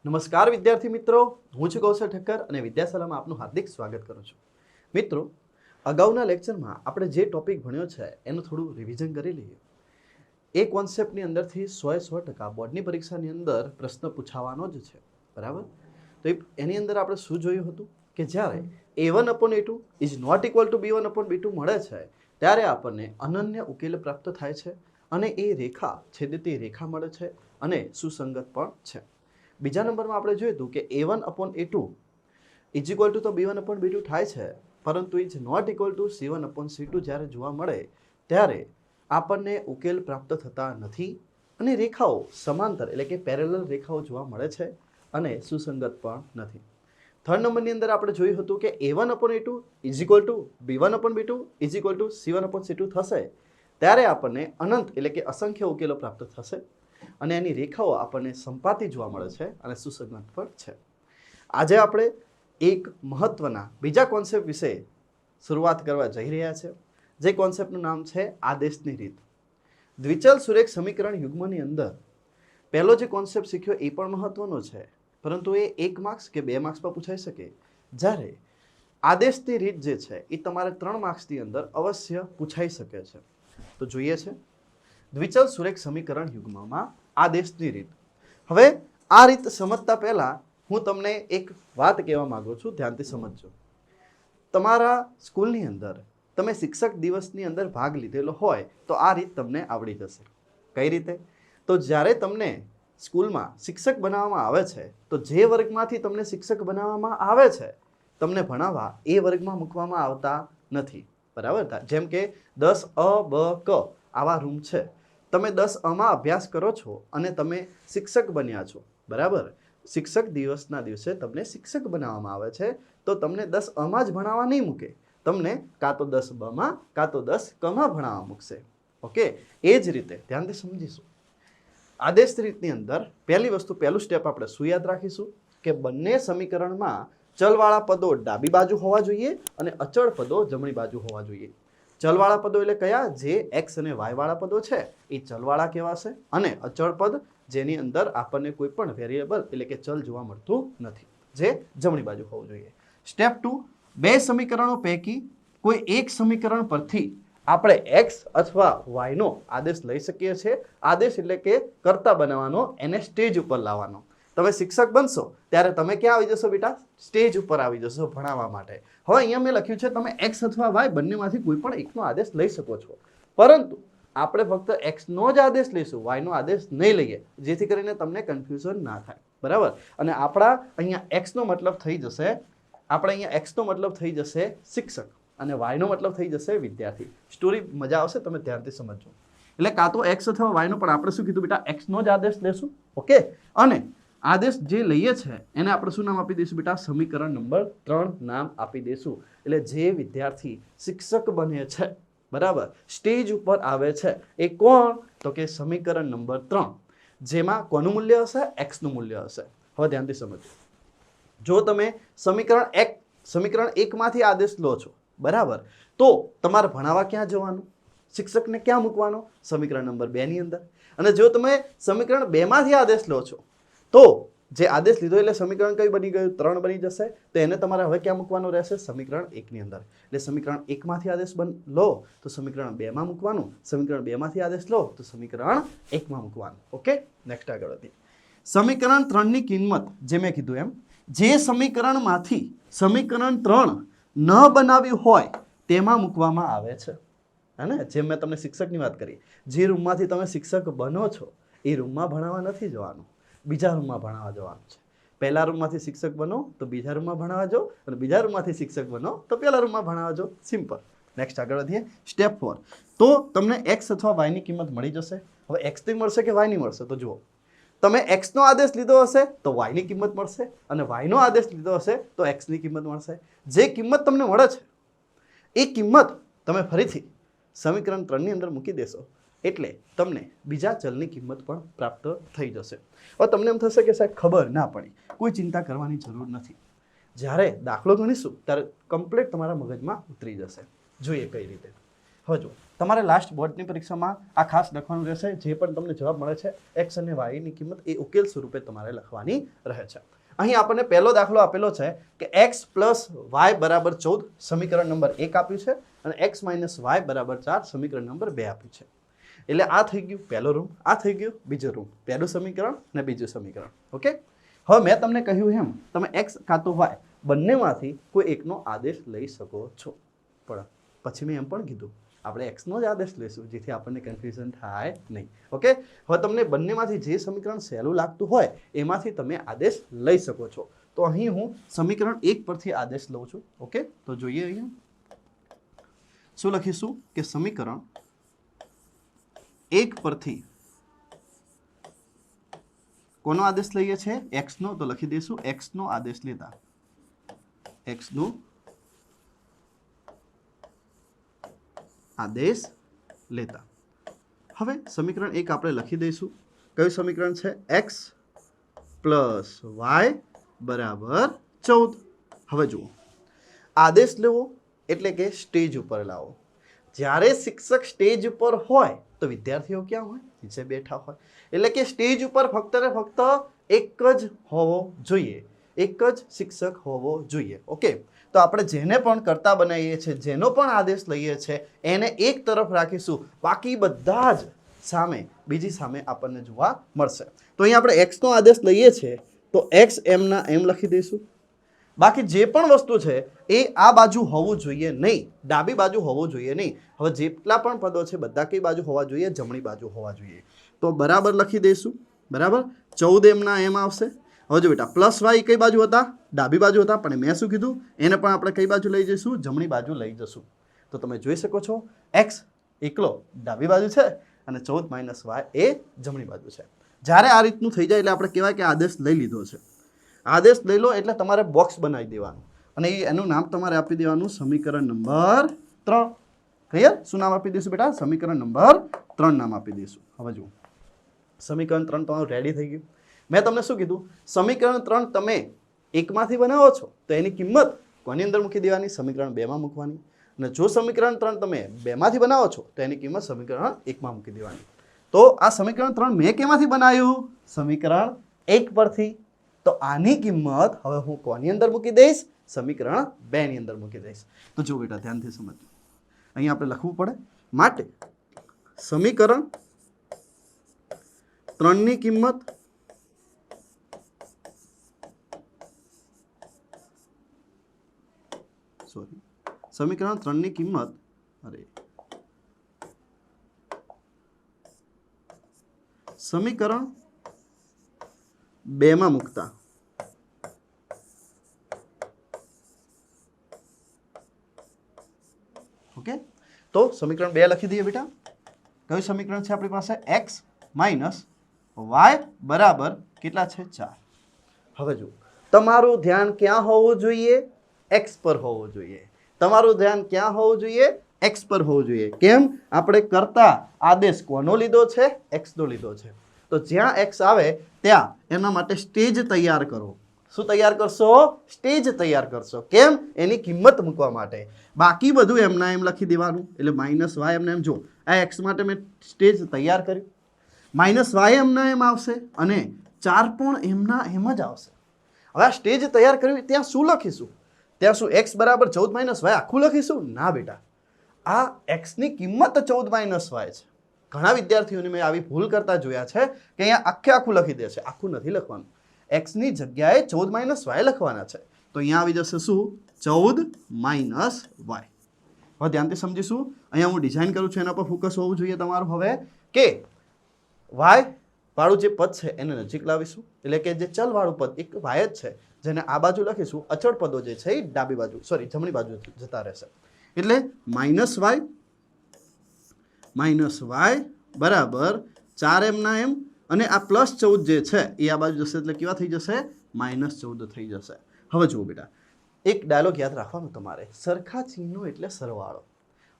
નમસ્કાર વિદ્યાર્થી મિત્રો, હું છું કૌશલ ઠક્કર અને વિદ્યાશાળામાં આપનું હાર્દિક સ્વાગત કરું છું. મિત્રો, અગાઉના લેક્ચરમાં આપણે જે ટોપિક ભણ્યો છે એનું થોડું રિવિઝન કરી લઈએ. એ કોન્સેપ્ટની અંદરથી 100% બોર્ડની પરીક્ષાની અંદર પ્રશ્ન પૂછાવાનો જ છે, બરાબર? તો એની અંદર આપણે શું જોયું હતું કે જ્યારે a1/a2 is not equal to b1/b2 મળે છે ત્યારે આપણને અનન્ય ઉકેલ પ્રાપ્ત થાય છે અને એ રેખા છેદતી રેખા મળે છે અને સુસંગત પણ છે. બીજા નંબરમાં આપણે જોયું હતું કે a1/a2 ઇઝ ઇક્વલ ટુ તો b1/b2 થાય છે, પરંતુ is not equal to c1/c2 જ્યારે જોવા મળે ત્યારે આપણને ઉકેલ પ્રાપ્ત થતા નથી અને રેખાઓ સમાંતર એટલે કે પેરેલલ રેખાઓ જોવા મળે છે અને સુસંગત પણ નથી. થર્ડ નંબરની અંદર આપણે જોયું હતું કે a1/a2 is equal to b1/b2 is equal to c1/c2 થશે ત્યારે આપણને અનંત એટલે કે અસંખ્ય ઉકેલો પ્રાપ્ત થશે અને એની રેખાઓ આપણને સંપાતી જોવા મળે છે અને સુસંગત પણ છે. આજે આપણે એક મહત્વના બીજા કોન્સેપ્ટ વિશે શરૂઆત કરવા જઈ રહ્યા છે, જે કોન્સેપ્ટનું નામ છે આદેશની રીત. દ્વિચલ સુરેખ સમીકરણ યુગ્મની અંદર પહેલો જે કોન્સેપ્ટ શીખ્યો એ પણ મહત્વનો છે, પરંતુ એ 1 માર્ક્સ કે 2 માર્ક્સ પર પૂછાઈ શકે, જ્યારે આદેશની રીત જે છે એ તમારે 3 માર્ક્સની અંદર અવશ્ય પૂછાઈ શકે છે. તો જોઈએ છે દ્વિચલ સુરેખ સમીકરણ યુગ્મમાં આદેશની રીત. હવે આ રીત સમજતા પહેલા હું તમને એક વાત કહેવા માંગુ છું, ધ્યાનથી સમજજો. તમારા સ્કૂલની અંદર તમે શિક્ષક દિવસની અંદર ભાગ લીધેલો હોય તો આ રીત તમને આવડી જશે. કઈ રીતે? તો જ્યારે તમને સ્કૂલમાં શિક્ષક બનાવવામાં આવે છે તો જે વર્ગમાંથી તમને શિક્ષક બનાવવામાં આવે છે તમને ભણાવવા એ વર્ગમાં મૂકવામાં આવતા નથી, બરાબર? જેમ કે 10 અ બ ક આવા રૂમ છે, તમે 10 અભ્યાસ કરો છો અને તમે શિક્ષક બન્યા છો, બરાબર? શિક્ષક દિવસના દિવસે તમને શિક્ષક બનાવવામાં આવે છે તો તમને 10 જ ભણાવવા નહીં મૂકે, તમને કાં તો 10 કાં તો 10 ભણાવવા મૂકશે. ઓકે, એ જ રીતે ધ્યાનથી સમજીશું. આદેશ રીતની અંદર પહેલું સ્ટેપ આપણે શું યાદ રાખીશું કે બંને સમીકરણમાં ચલવાળા પદો ડાબી બાજુ હોવા જોઈએ અને અચળ પદો જમણી બાજુ હોવા જોઈએ. ચલવાળા પદો એટલે કયા? જે x અને y વાળા પદો છે એ ચલવાળા કહેવાશે, અને અચળ પદ જેની અંદર આપણને કોઈ પણ વેરિયેબલ એટલે કે ચલ જોવા મળતું નથી, જે જમણી બાજુ હોવું જોઈએ. સ્ટેપ 2, બે સમીકરણો પૈકી કોઈ એક સમીકરણ પરથી આપણે x અથવા y નો આદેશ લઈ શકીએ છીએ. આદેશ એટલે કે કર્તા બનાવવાનો, એને સ્ટેજ ઉપર લાવવાનો. તમે શિક્ષક બનશો ત્યારે તમે ક્યાં આવી જશો બેટા? સ્ટેજ ઉપર આવી જશો ભણાવવા માટે. હવે અહીંયા મેં લખ્યું છે તમે x અથવા y બંનેમાંથી કોઈ પણ એકનો આદેશ લઈ શકો છો, પરંતુ આપણે ફક્ત x નો જ આદેશ લઈશું, y નો આદેશ નહીં લઈએ, જેથી કરીને તમને કન્ફ્યુઝન ના થાય, બરાબર? અને આપણા અહીંયા x નો મતલબ થઈ જશે શિક્ષક અને y નો મતલબ થઈ જશે વિદ્યાર્થી. સ્ટોરી મજા આવશે, તમે ધ્યાનથી સમજજો. એટલે કાં તો x અથવા y નો, પણ આપણે શું કીધું બેટા? x નો જ આદેશ લેશું. ઓકે, અને આદેશ જે લઈએ છે એને આપણે શું નામ આપી દઈશું બેટા? સમીકરણ નંબર 3 નામ આપી દઈશું. એટલે જે વિદ્યાર્થી શિક્ષક બને છે, બરાબર, સ્ટેજ ઉપર આવે છે, એ કોણ? તો કે સમીકરણ નંબર 3, જેમાં કોનું મૂલ્ય હશે? x નું મૂલ્ય હશે. હવે ધ્યાનથી સમજો. જો તમે સમીકરણ 1 માંથી આદેશ લો છો, બરાબર, તો તમારે ભણાવવા ક્યાં જવાનું? શિક્ષકને ક્યાં મૂકવાનો? સમીકરણ નંબર 2 ની અંદર. અને જો તમે સમીકરણ 2 માંથી આદેશ લો છો તો જે આદેશ લીધો એટલે સમીકરણ કઈ બની ગયું? 3 બની જશે. તો એને તમારે હવે ક્યાં મૂકવાનો રહેશે? સમીકરણ 1 ની અંદર. એટલે સમીકરણ 1 માંથી આદેશ લો તો સમીકરણ 2 માં મૂકવાનું, સમીકરણ 2 માંથી આદેશ લો તો સમીકરણ 1 માં મૂકવાનું. ઓકે, નેક્સ્ટ આગળ વધીએ. સમીકરણ 3 ની કિંમત, જે મેં કીધું એમ, જે સમીકરણમાંથી સમીકરણ 3 ન બનાવ્યું હોય તેમાં મૂકવામાં આવે છે. હે ને? જેમ મેં તમને શિક્ષકની વાત કરી, જે રૂમમાંથી તમે શિક્ષક બનો છો એ રૂમમાં ભણાવવા નથી જવાનું, બીજા રૂમમાં ભણાવવા જવાનું છે. પહેલા રૂમમાંથી શિક્ષક બનો તો બીજા રૂમમાં ભણાવવા જાઓ, અને બીજા રૂમમાંથી શિક્ષક બનો તો પહેલા રૂમમાં ભણાવવા જાઓ. સિમ્પલ. નેક્સ્ટ આગળ વધીએ. સ્ટેપ 4. તો તમને x અથવા y ની કિંમત મળી જશે. હવે x ની મળશે કે y ની મળશે? તો જુઓ, તમે x નો આદેશ લીધો હશે તો y ની કિંમત મળશે, અને y નો આદેશ લીધો હશે તો x ની કિંમત મળશે. જે કિંમત તમને મળે છે એ કિંમત તમે ફરીથી સમીકરણ 3 ની અંદર મૂકી દેશો એટલે તમને બીજા ચલની કિંમત પણ પ્રાપ્ત થઈ જશે. હવે તમને એમ થશે કે સાહેબ ખબર ના પડી, કોઈ ચિંતા કરવાની જરૂર નથી. જ્યારે દાખલો ગણીશું ત્યારે કમ્પ્લીટ તમારા મગજમાં ઉતરી જશે. જોઈએ કઈ રીતે. હવે જો તમારે લાસ્ટ બોર્ડની પરીક્ષામાં આ ખાસ લખવાનું રહેશે, જે પણ તમને જવાબ મળે છે એક્સ અને વાયની કિંમત એ ઉકેલ સ્વરૂપે તમારે લખવાની રહે છે. અહીં આપણને પહેલો દાખલો આપેલો છે કે x પ્લસ વાય બરાબર 14 સમીકરણ નંબર 1 આપ્યું છે અને x માઇનસ વાય બરાબર 4 સમીકરણ નંબર 2 આપ્યું છે. એટલે આ થઈ ગયું પહેલો રૂમ, આ થઈ ગયું બીજો રૂમ, પહેલું સમીકરણ અને બીજું સમીકરણ. ઓકે, હવે મેં તમને કહ્યું એમ તમે x કાં તો y બંનેમાંથી કોઈ એકનો આદેશ લઈ શકો છો, પણ પછી મેં એમ પણ કીધું આપણે એક્સનો જ આદેશ લઈશું જેથી આપણને કન્ફ્યુઝન થાય નહીં. ઓકે, હવે તમને બંનેમાંથી જે સમીકરણ સહેલું લાગતું હોય એમાંથી તમે આદેશ લઈ શકો છો. તો અહીં હું સમીકરણ 1 પરથી આદેશ લઉં છું. ઓકે, તો જોઈએ અહીંયા શું લખીશું કે સમીકરણ 1 પરથી કોનો આદેશ લઈએ છીએ? એક્સનો. તો લખી દઈશું એક્સનો આદેશ લેતા, એક્સનો આદેશ લેતા. હવે સમીકરણ 1 આપણે લખી દઈશું. કયું સમીકરણ છે? x પ્લસ વાય બરાબર 14. હવે જુઓ, આદેશ લેવો એટલે કે સ્ટેજ ઉપર લાવો. જ્યારે શિક્ષક સ્ટેજ ઉપર હોય તો વિદ્યાર્થીઓ ક્યાં હોય? નીચે બેઠા હોય. એટલે કે સ્ટેજ ઉપર ફક્ત ને ફક્ત એક જ હોવો જોઈએ, એક જ શિક્ષક હોવો જોઈએ. ઓકે, તો આપણે જેને પણ કરતા બનાવીએ છીએ, જેનો પણ આદેશ લઈએ છીએ એને એક તરફ રાખીશું, બાકી બધા જ સામે બીજી સામે આપણને જોવા મળશે. તો અહીં આપણે એક્સનો આદેશ લઈએ છીએ તો એક્સ એમના એમ લખી દઈશું. બાકી જે પણ વસ્તુ છે એ આ બાજુ હોવું જોઈએ નહીં, ડાબી બાજુ હોવું જોઈએ નહીં. હવે જેટલા પણ પદો છે બધા કઈ બાજુ હોવા જોઈએ? જમણી બાજુ હોવા જોઈએ. તો બરાબર લખી દઈશું. બરાબર, 14 એમના એમ આવશે. હવે જો બેટા પ્લસ વાય કઈ બાજુ હતા? ડાબી બાજુ હતા, પણ મેં શું કીધું એને પણ આપણે કઈ બાજુ લઈ જઈશું? જમણી બાજુ લઈ જશું. તો તમે જોઈ શકો છો એક્સ એકલો ડાબી બાજુ છે અને 14 માઇનસ વાય એ જમણી બાજુ છે. જ્યારે આ રીતનું થઈ જાય એટલે આપણે કહેવાય કે આદેશ લઈ લીધો છે. આદેશ લઈ લો એટલે તમારે બોક્સ બનાવી દેવાનું અને એનું નામ તમારે આપી દેવાનું સમીકરણ નંબર 3. ક્લિયર? શું નામ આપી દઈશું બેટા? સમીકરણ નંબર 3 નામ આપી દઈશું. હવે જુઓ સમીકરણ 3 તમારું રેડી થઈ ગયું. મેં તમને શું કીધું? સમીકરણ 3 તમે એકમાંથી બનાવો છો તો એની કિંમત કોની અંદર મૂકી દેવાની? સમીકરણ 2 માં મૂકવાની. અને જો સમીકરણ 3 તમે 2 માંથી બનાવો છો તો એની કિંમત સમીકરણ 1 માં મૂકી દેવાની. તો આ સમીકરણ 3 મેં કેમાંથી બનાવ્યું? સમીકરણ 1 પરથી. તો આની કિંમત હવે હું કોની અંદર મૂકી દઈશ? સમીકરણ 2 ની અંદર મૂકી દઈશ. તો જો બેટા ધ્યાનથી સમજો, અહીં આપણે લખવું પડે. માટે સમીકરણ 3 ની કિંમત સમીકરણ 3 ની કિંમત સમીકરણ 2 માં મૂકતા ઓકે. તો સમીકરણ 2 લખી દઈએ બેટા. કયું સમીકરણ છે આપણી પાસે? x માઇનસ વાય બરાબર કેટલા છે? 4. હવે જુઓ તમારું ધ્યાન ક્યાં હોવું જોઈએ? x પર હોવું જોઈએ. તમારું ધ્યાન ક્યાં હોવું જોઈએ? x પર હોવું જોઈએ. કેમ? આપણે કરતા આદેશ કોનો લીધો છે? x નો લીધો છે. તો જ્યાં x આવે ત્યાં એના માટે સ્ટેજ તૈયાર કરો. શું તૈયાર કરશો? સ્ટેજ તૈયાર કરશો. કેમ? એની કિંમત મૂકવા માટે. બાકી બધું એમના એમ લખી દેવાનું. એટલે માઇનસ વાય એમના એમ. જો આ x માટે મેં સ્ટેજ તૈયાર કર્યું, માઇનસ વાય એમના એમ આવશે અને 4 પણ એમના એમ જ આવશે. હવે આ સ્ટેજ તૈયાર કર્યું ત્યાં શું લખીશું? ત્યાં શું x બરાબર 14 માઇનસ વાય આખું લખીશું? ના બેટા, આ x ની કિંમત 14 માઇનસ વાય છે. ઘણા વિદ્યાર્થીઓને મેં આવી ભૂલ કરતા જોયા છે કે અહીંયા આખું લખી દે છે. આખું નથી લખવાનું, x ની જગ્યાએ 14 માઇનસ વાય લખવાના છે. તો અહીંયા આવી જશે શું? 14 માઇનસ વાય. હવે ધ્યાનથી સમજીશું. અહીંયા હું ડિઝાઇન કરું છું એના પર ફોકસ હોવું જોઈએ તમારું. હવે કે વાય વાળું જે પદ છે એને નજીક લાવીશું. એટલે કે જે ચલ વાળું પદ એક વાય જ છે, જેને આ બાજુ લખીશું. અચળ પદો જે છે એ ડાબી બાજુ જમણી બાજુ જતા રહેશે. એટલે માઇનસ વાય બરાબર 4 એમના એમ અને આ પ્લસ 14 જે છે એ આ બાજુ જશે એટલે કેવા થઈ જશે? માઇનસ 14 થઈ જશે. હવે જુઓ બેટા, એક ડાયલોગ યાદ રાખવાનો તમારે. સરખા ચિહ્નો એટલે સરવાળો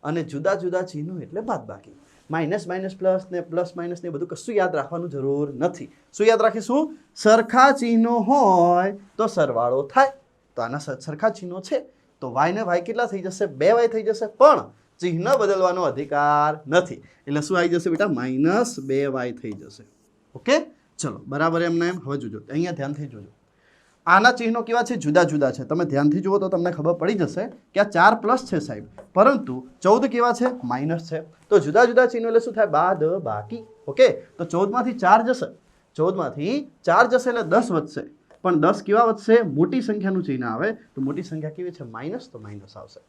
અને જુદા જુદા ચિહ્નો એટલે બાદબાકી. માઇનસ માઇનસ પ્લસ ને પ્લસ માઇનસ ને બધું કશું યાદ રાખવાનું જરૂર નથી. શું યાદ રાખીશું? સરખા ચિહ્નો હોય તો સરવાળો થાય. તો આના સરખા ચિહ્નો છે તો વાય ને વાય કેટલા થઈ જશે? 2y થઈ જશે. પણ ચિહ્ન બદલવાનો અધિકાર નથી. એટલે શું આવી જશે બેટા? -2y થઈ જશે. ઓકે, ચલો બરાબર. એમને એમ હવે જોજો, અહીંયા ધ્યાનથી જોજો. આના ચિહ્નો કેવા છે? જુદા જુદા છે. તમે ધ્યાનથી જુઓ તો તમને ખબર પડી જશે કે આ 4 પ્લસ છે સાહેબ, પરંતુ 14 કેવા છે? માઇનસ છે. તો જુદા જુદા ચિહ્નો એટલે શું થાય? બાદ બાકી. ઓકે, તો 14 માંથી 4 જશે, 14 માંથી 4 જશે એટલે 10 વધશે. પણ 10 કેવા વધશે? મોટી સંખ્યાનું ચિહ્ન આવે તો મોટી સંખ્યા કેવી છે? માઇનસ, તો માઇનસ આવશે.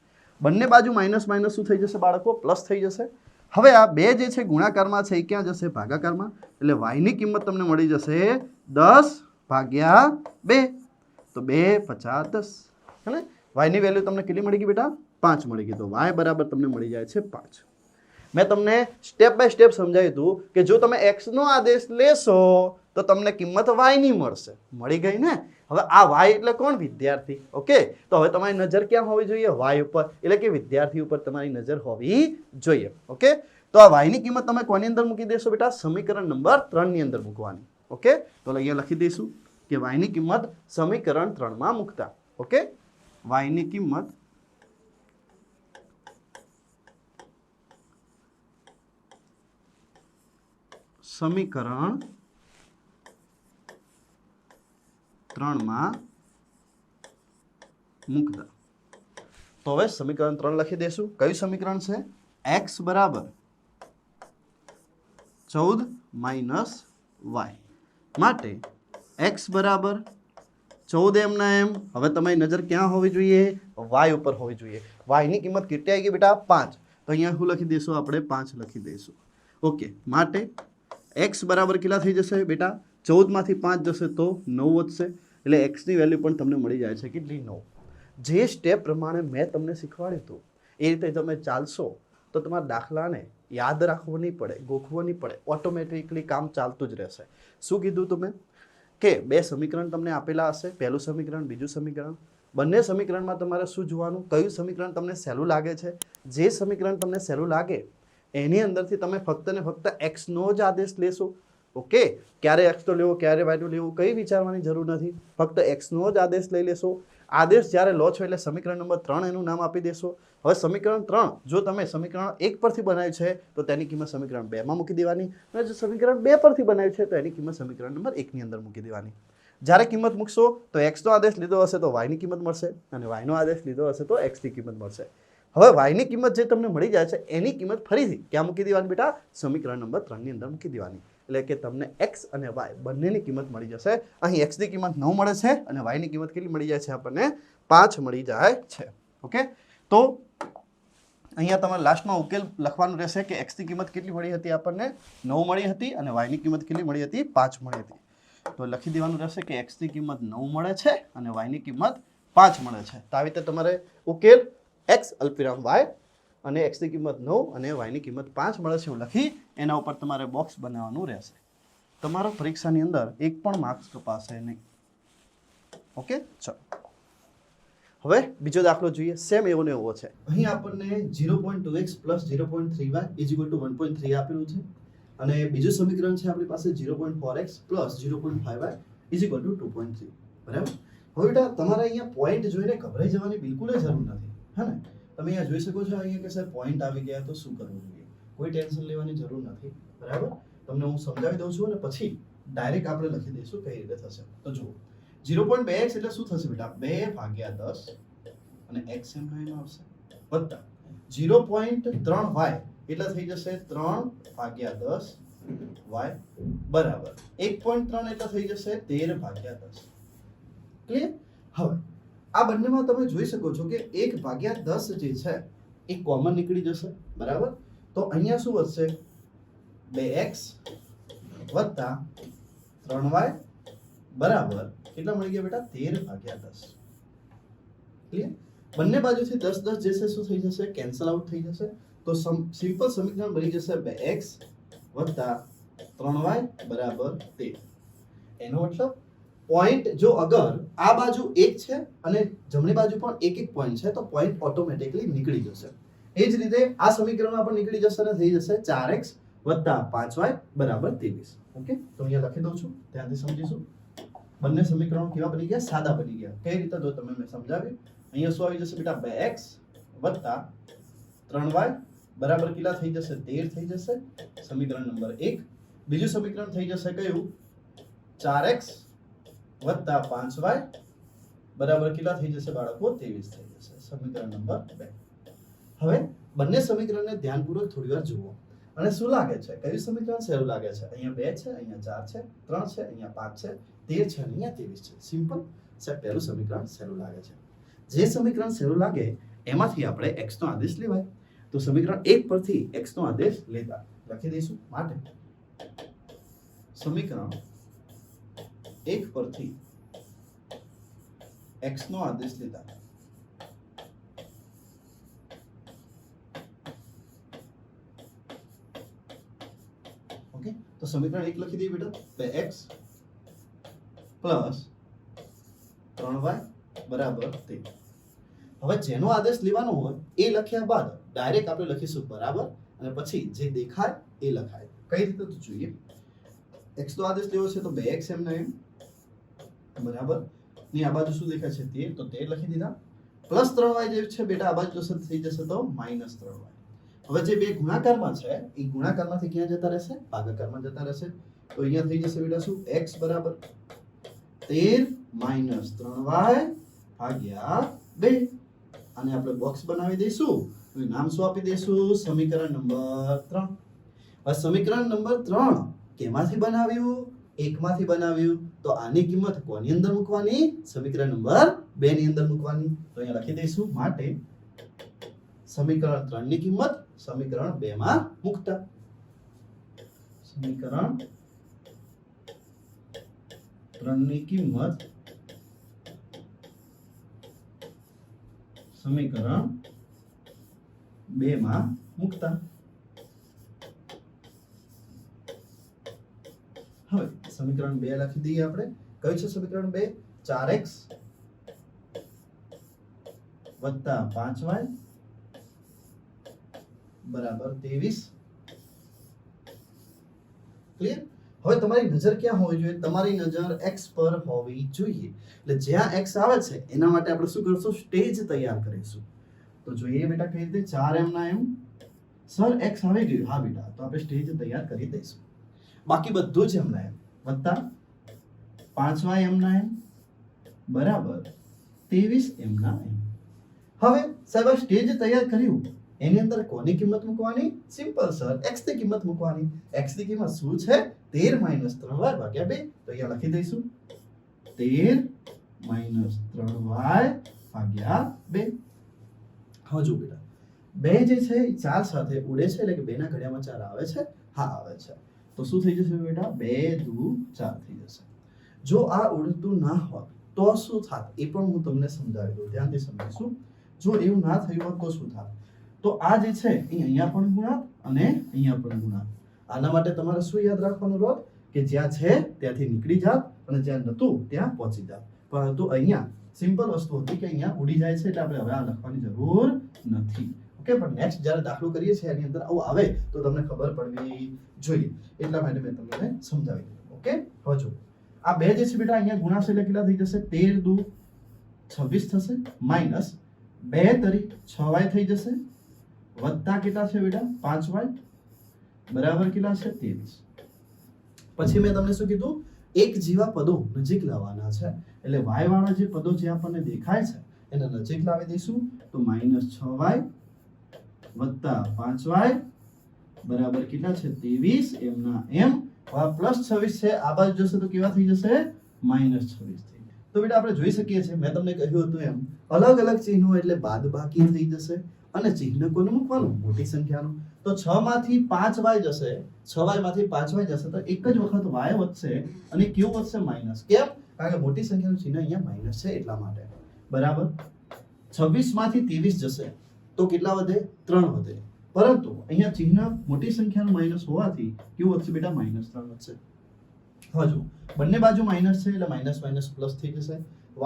બંને બાજુ માઇનસ માઇનસ શું થઈ જશે બાળકો? પ્લસ થઈ જશે. હવે આ બે જે છે ગુણાકારમાં છે એ ક્યાં જશે? ભાગાકારમાં. એટલે y ની કિંમત તમને મળી જશે 10/2. તો 2 50 10, હે ને? y ની વેલ્યુ તમને કેટલી મળી ગઈ બેટા? 5 મળી ગઈ. તો y બરાબર તમને મળી જાય છે 5. મેં તમને સ્ટેપ બાય સ્ટેપ સમજાવ્યું હતું કે જો તમે x નો આદેશ લેશો તો તમને કિંમત y ની મળશે. મળી ગઈ ને? હવે આ y એટલે કોણ? વિદ્યાર્થી. ઓકે, તો હવે તમારી નજર ક્યાં હોવી જોઈએ? y ઉપર, એટલે કે વિદ્યાર્થી ઉપર તમારી નજર હોવી જોઈએ. ઓકે, તો આ y ની કિંમત તમે કોની અંદર મૂકી દેશો બેટા? સમીકરણ નંબર 3 ની અંદર મૂકવાની. ઓકે, તો અહીંયા લખી દઈશું કે y ની કિંમત સમીકરણ 3 માં મૂકતા. ઓકે, y ની કિંમત સમીકરણ 3 માં મૂકતા. તો હવે સમીકરણ 3 લખી દેશું. કયું સમીકરણ છે? x બરાબર 14 માઇનસ y માટે x બરાબર 14 એમના એમ. હવે તમારી નજર ક્યાં હોવી જોઈએ? y ઉપર હોવી જોઈએ. y ની કિંમત કેટલી આવી ગઈ બેટા? 5. તો અહીંયા શું લખી દઈશું આપણે? 5 લખી દઈશું. ઓકે, માટે x બરાબર કેટલા થઈ જશે બેટા? 14 માંથી 5 જશે તો 9 વધશે. એટલે x ની વેલ્યુ પણ તમને મળી જાય છે કેટલી? 9. જે સ્ટેપ પ્રમાણે મેં તમને શીખવાડ્યું હતું એ રીતે તમે ચાલશો તો તમારા દાખલાને યાદ રાખવો નહીં પડે, ગોખવો નહીં પડે, ઓટોમેટિકલી કામ ચાલતું જ રહેશે. શું કીધું તમે? કે બે સમીકરણ તમને આપેલા હશે, પહેલું સમીકરણ, બીજું સમીકરણ. બંને સમીકરણમાં તમારે શું જોવાનું? કયું સમીકરણ તમને સહેલું લાગે છે? જે સમીકરણ તમને સહેલું લાગે એની અંદરથી તમે ફક્ત ને ફક્ત x નો જ આદેશ લેશો. ઓકે, ક્યારે x તો લેવો, ક્યારે y નો લેવો, કઈ વિચારવાની જરૂર નથી. ફક્ત x નો જ આદેશ લઈ લેશો. આદેશ જ્યારે લો છો એટલે સમીકરણ નંબર 3 એનું નામ આપી દેશો. હવે સમીકરણ 3 જો તમે સમીકરણ 1 પરથી બનાવ્યું છે તો તેની કિંમત સમીકરણ 2 માં મૂકી દેવાની, અને જો સમીકરણ 2 પરથી બનાવ્યું છે તો એની કિંમત સમીકરણ નંબર 1 ની અંદર મૂકી દેવાની. જ્યારે કિંમત મૂકશો તો x નો આદેશ લીધો હશે તો y ની કિંમત મળશે, અને y નો આદેશ લીધો હશે તો x ની કિંમત મળશે. હવે y ની કિંમત જે તમને મળી જાય છે એની કિંમત ફરીથી ક્યાં મૂકી દેવાની બેટા? સમીકરણ નંબર 3 ની અંદર મૂકી દેવાની. એટલે કે તમને x અને y બંનેની કિંમત મળી જશે. અહીં x ની કિંમત 9 મળે છે અને y ની કિંમત કેટલી મળી જાય છે? આપણને 5 મળી જાય છે. ઓકે, તો અહીંયા તમારે લાસ્ટમાં ઉકેલ લખવાનું રહેશે કે x ની કિંમત કેટલી મળી હતી? આપણને 9 મળી હતી અને y ની કિંમત કેટલી મળી હતી? 5 મળી હતી. તો લખી દેવાનું રહેશે કે x ની કિંમત 9 મળે છે અને y ની કિંમત 5 મળે છે. તો આવી રીતે તમારે ઉકેલ x અલ્પવિરામ y અને x ની કિંમત 9 અને y ની કિંમત 5 મળે છે એવું લખી એના ઉપર તમારે બોક્સ બનાવવાનું રહેશે. તમારો પરીક્ષાની અંદર એક પણ માર્ક્સ કપાશે નહીં. ઓકે, ચલો હવે બીજો દાખલો જોઈએ. સેમ એવો ને એવો છે. અહીં આપણને 0.2x + 0.3y = 1.3 આપેલું છે અને બીજું સમીકરણ છે આપણી પાસે 0.4x + 0.5y = 2.3. બરાબર. હવે બેટા તમારે અહીંયા પોઈન્ટ જોઈને ગભરાઈ જવાની બિલકુલ જરૂર નથી, હે ને? તમે અહીંયા જોઈ શકો છો અહીંયા કે સાહેબ પોઈન્ટ આવી ગયા તો શું કરવું જોઈએ? કોઈ ટેન્શન લેવાની જરૂર નથી. બરાબર, તમને હું સમજાવી દઉં છું અને પછી ડાયરેક્ટ આપણે લખી દઈશું કઈ રીતે થશે. તો જુઓ 0.2x એટલે શું થશે બેટા? 2/10 અને x એમ એમ આવશે વત્તા 0.3y એટલે થઈ જશે 3/10 y બરાબર 1.3 એટલે થઈ જશે 13/10. ક્લિયર? હવે આ બંનેમાં તમે જોઈ શકો છો કે 1/10 જે છે એ કોમન નીકળી જશે. બરાબર, તો અહીંયા શું વધશે? 2x વત્તા 3y બરાબર કેટલા મળી ગયા બેટા? 13/10. ક્લિયર? બંને બાજુથી 10 10 જે છે શું થઈ જશે? કેન્સલ આઉટ થઈ જશે. તો સિમ્પલ સમીકરણ બની જશે 2x વત્તા 3y બરાબર 13. એનો મતલબ પોઈન્ટ જો અગર આ બાજુ 1 છે અને જમણી બાજુ પણ એક એક પોઈન્ટ છે તો પોઈન્ટ ઓટોમેટિકલી નીકળી જશે. એ જ રીતે આ સમીકરણમાં પણ નીકળી જશે અને થઈ જશે 4x વત્તા 5y બરાબર 23. ઓકે, તો અહીંયા લખી દઉં છું, ધ્યાનથી સમજીશું. બંને સમીકરણો કેવા બની ગયા? સાદા બની ગયા. કઈ રીતે? જો તમે મેં સમજાવ્યું. અહીંયા શું આવી જશે બેટા? 2x વત્તા 3y બરાબર કેટલા થઈ જશે 13 થઈ જશે સમીકરણ નંબર 1. બીજું સમીકરણ થઈ જશે કયું 4x વત્તા 5y બરાબર કેટલા થઈ જશે બાળકો 23 થઈ જશે સમીકરણ નંબર 2. હવે બંને સમીકરણને ધ્યાનપૂર્વક થોડી વાર જુઓ અને શું લાગે છે કયું સમીકરણ સહેલું લાગે છે? અહીંયા 2 છે, અહીંયા 4 છે, 3 છે, અહીંયા 5 છે, 13 છે, અહીંયા 23 છે. સિમ્પલ સાહેબ પહેલું સમીકરણ સહેલું લાગે છે. જે સમીકરણ સહેલું લાગે એમાંથી આપણે x નો આદેશ લેવાય. તો સમીકરણ 1 પરથી x નો આદેશ લેતા લખી દઈશું. માટે સમીકરણ 1 પરથી x નો આદેશ લેતા ઓકે. તો સમીકરણ 1 લખી દઈએ બેટા 2x પ્લસ 3y બરાબર 13. હવે જેનો આદેશ લેવાનો હોય એ લખ્યા બાદ ડાયરેક્ટ આપણે લખીશું બરાબર અને પછી જે દેખાય એ લખાય. કઈ રીતે તો જોઈએ. x નો આદેશ લેવો છે તો 2x એમના એમ બરાબર ની આ બાજુ શું દેખાય છે 13 તો 13 લખી દીધા પ્લસ 3y જે છે બેટા આ બાજુ થઈ જશે તો માઈનસ 3y. હવે જે બે ગુણાકારમાં છે એ ગુણાકારમાંથી ક્યાં જતા રહેશે? ભાગાકારમાં જતા રહેશે. તો અહીંયા થઈ જશે બેટા શું x બરાબર 13 માઈનસ 3y ભાગ્યા 2 અને આપણે બોક્સ બનાવી દઈશું. તો નામ શું આપી દઈશું? સમીકરણ નંબર 3. હવે સમીકરણ નંબર 3 કેમાંથી બનાવ્યું? 1 માંથી બનાવ્યું. તો આની કિંમત કોની અંદર મૂકવાની? સમીકરણ નંબર 2 ની અંદર મૂકવાની. તો અહીંયા લખી દઈશું. માટે સમીકરણ 3 ની કિંમત સમીકરણ 2 માં મૂકતા સમીકરણ 3 ની કિંમત સમીકરણ 2 માં મૂકતા. હવે સમીકરણ 2 લખી દઈએ આપણે. કયું છે સમીકરણ 2? 4x વત્તા 5y બરાબર 23. ક્લિયર? હવે તમારી નજર ક્યાં હોવી જોઈએ? તમારી નજર x પર હોવી જોઈએ. એટલે જ્યાં x આવે છે એના માટે આપણે શું કરશું? સ્ટેજ તૈયાર કરીશું. તો જોઈએ બેટા કઈ રીતે 4m ના m સર x આવી ગયું. હા બેટા તો આપણે સ્ટેજ તૈયાર કરી દઈશું. બાકી બધું જ m ના m વત્તા 5y m ના m બરાબર 23 m ના m. હવે સાહેબ આ સ્ટેજ તૈયાર કર્યું એની અંદર કોની કિંમત મૂકવાની? સિમ્પલ સર x ની કિંમત મૂકવાની. x ની કિંમત શું છે? 13 માઈનસ 3y ભાગ્યા 2. તો અહીંયા લખી દઈશું 13 માઈનસ 3y ભાગ્યા 2. હવે જો બેટા 2 જે છે એ 4 સાથે ઉડે છે એટલે કે 2 ના ઘડિયામાં 4 આવે છે. હા આવે છે. તો શું થઈ જશે બેટા? 2 દુ 4 થઈ જશે. જો આ ઉડતું ના હોત તો શું થાત એ પણ હું તમને સમજાવી દઉં. ધ્યાનથી સમજીશું. જો એવું ના થયું હોત તો શું થાત? તો આ જે છે એ અહીંયા પણ ગુણાત અને અહીંયા પણ ગુણાત. આના માટે તમારે શું યાદ રાખવાનું રોજ? કે જ્યાં છે ત્યાંથી નીકળી જાત અને જ્યાં નતું ત્યાં પહોંચી જાત. પરંતુ અહીંયા સિમ્પલ વસ્તુ હતી કે અહીંયા ઉડી જાય છે એટલે આપણે હવે આ લખવાની જરૂર નથી. ઓકે. પણ નેક્સ્ટ જ્યારે દાખલો કરીએ છીએ એની અંદર આવું આવે તો તમને ખબર પડવી જોઈએ. એટલા માટે મેં તમને સમજાવી દીધું. ઓકે. હવે જો આ 2 જે છે બેટા અહીંયા ગુણાશે એટલે કેટલા થઈ જશે? 13 દુ 26 થશે માઈનસ 2 તરી 6y થઈ જશે વત્તા કેટલા છે બેટા 5y બરાબર કેટલા છે 23. પછી મેં તમને શું કીધું? એક જેવા પદો નજીક લાવવાના છે. એટલે y વાળા જે પદો જે આપણને દેખાય છે એને નજીક લાવી દઈશું. તો માઈનસ 6y વત્તા 5y બરાબર કેટલા છે 23 m ના m. પ્લસ 26 છે આ બાજુ જશે તો કેવા થઈ જશે? માઈનસ 26 થઈ. તો બેટા આપણે જોઈ શકીએ છીએ મેં તમને કહ્યું હતું એમ અલગ અલગ ચિહ્નો એટલે બાદબાકી થઈ જશે અને ચિહ્ન કોનું મૂકવાનું? મોટી સંખ્યાનું. તો 6 માંથી 5y જશે 6y માંથી 5y જશે તો એક જ વખત y વધશે અને કેવું વધશે? માઈનસ. કેમ? કારણ કે મોટી સંખ્યાનું ચિહ્ન અહીંયા માઈનસ છે એટલા માટે. બરાબર. 26 માંથી 23 જશે તો કેટલા વધે? 3 વધે. પરંતુ અહીંયા ચિહ્ન મોટી સંખ્યાનું માઈનસ હોવાથી કેવું વધશે બેટા? માઈનસ 3 વધશે. હવે જો બંને બાજુ માઈનસ છે એટલે માઈનસ માઈનસ પ્લસ થઈ જશે.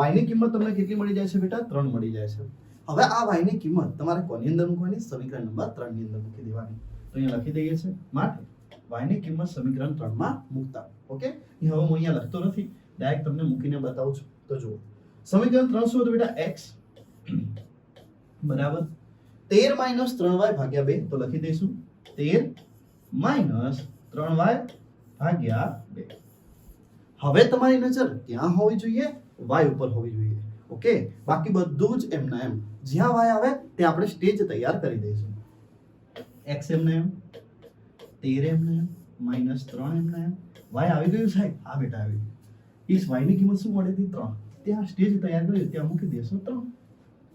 y ની કિંમત તમને કેટલી મળી જાય છે બેટા? 3 મળી જાય છે. હવે આ y ની કિંમત તમારે કોની અંદર મૂકવાની? સમીકરણ નંબર 3 ની અંદર મૂકી દેવાની. તો અહીંયા લખી દઈએ છે. માટે y ની કિંમત સમીકરણ 3 માં મૂકતા. ઓકે. હવે હું અહીંયા લખતો નથી ડાયરેક્ટ તમને મૂકીને બતાવું છું. તો જુઓ સમીકરણ 3 શું હતું બેટા? x બરાબર 13 માઇનસ 3y ભાગ્યા 2 તો લખી દઈશું 13 માઇનસ 3y ભાગ્યા 2. હવે તમારી નજર ક્યાં હોવી જોઈએ? y ઉપર હોવી જોઈએ. ઓકે, બાકી બધું જ એમના એમ. જ્યાં y આવે ત્યાં આપણે સ્ટેજ તૈયાર કરી દઈશું. x એમના એમ, 13 એમના એમ, માઇનસ 3 એમના એમ. y આવી ગયું સાહેબ? હા બેટા આવી ગયું. ઇસ y ની કિંમત શું મળી હતી? 3. ત્યાં સ્ટેજ તૈયાર કરી ત્યાં મૂકી દેશો 3.